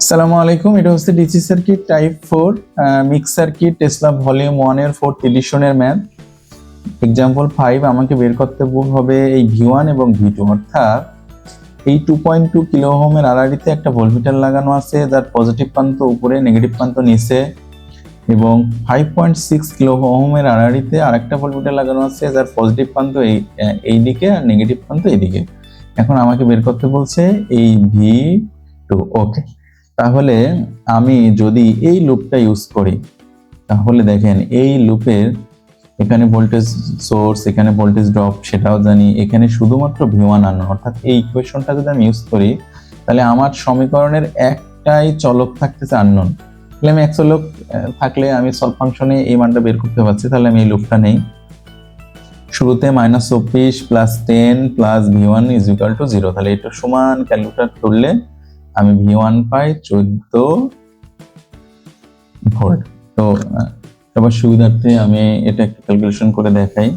আসসালামু আলাইকুম। এটা হচ্ছে DC circuit type 4 mix circuit Tesla volume 1 এর 4 এর ম্যাথ। এক্সাম্পল 5 আমাকে বের করতে হবে এই V1 এবং V2, অর্থাৎ এই 2.2 কিলো ওহমের আড়াআড়িতে একটা ভোল্টমিটার লাগানো আছে, যার পজিটিভ প্রান্ত উপরে, নেগেটিভ প্রান্ত নিচে, এবং 5.6 কিলো ওহমের আড়াআড়িতে আরেকটা ভোল্টমিটার লাগানো আছে, যার পজিটিভ প্রান্ত এই দিকে আর নেগেটিভ প্রান্ত এইদিকে। এখন আমাকে বের করতে বলছে এই V2। ওকে, তাহলে আমি যদি এই লুপটা ইউজ করি, তাহলে দেখেন এই লুপের এখানে ভোল্টেজ সোর্স, এখানে ভোল্টেজ ড্রপ সেটাও জানি, এখানে শুধুমাত্র V1 আননোন। অর্থাৎ এই ইকুয়েশনটা যদি আমি ইউজ করি, তাহলে আমার সমীকরণের একটাই চলক থাকতেছে আননোন। তাহলে আমি এক চলক থাকলে আমি সলভ ফাংশনে এই মানটা বের করতে পারছি। তাহলে আমি এই লুপটা নেই। শুরুতে -24 + 10 + V1 = 0। তাহলে এটা সমান ক্যালকুলেটর করলে আমি V1 পাই 14 ভোল্ট। তো সবার সুবিধার্থে আমি এটা একটু ক্যালকুলেশন করে দেখাই।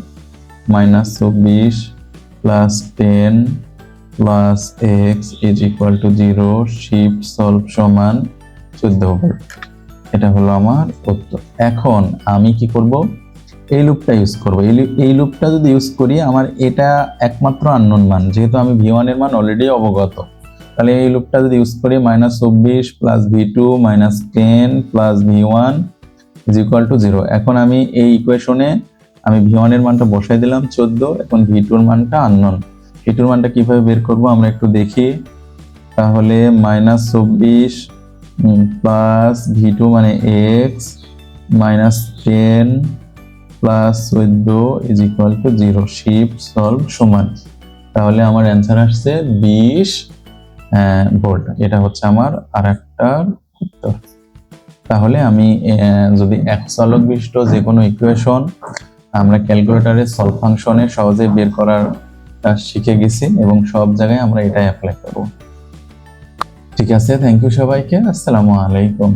-24 + 10 + x = 0, শিফট সলভ সমান 14 ভোল্ট। এটা হলো আমার উত্তর। এখন আমি কি করব, এই লুপটা ইউজ করব। এই লুপটা যদি ইউজ করি, আমার এটা একমাত্র আননোন মান, যেহেতু আমি V1 এর মান অলরেডি অবগত। তাহলে এই লুপটা যদি ইউজ করি, -24 + V2 - 10 + V1 = 0। এখন আমি এই ইকুয়েশনে আমি V1 এর মানটা বসাই দিলাম 14, এখন V2 এর মানটা আননোন। V2 এর মানটা কিভাবে বের করব আমরা একটু দেখি। তাহলে -24 + V2 মানে x -10 + 14 = 0, শিফট সলভ সমান। তাহলে আমার অ্যান্সার আসছে 20 ভোল্ট। এটা হচ্ছে আমার আরেকটার উত্তর। তাহলে আমি যদি এক চলক বিশিষ্ট যে কোনো ইকুয়েশন আমরা ক্যালকুলেটরে সলভ ফাংশনে সহজে বের করার শিখে গেছি, এবং সব জায়গায় আমরা এটাই অ্যাপ্লাই করব। ঠিক আছে, থ্যাংক ইউ সবাইকে। আসসালামু আলাইকুম।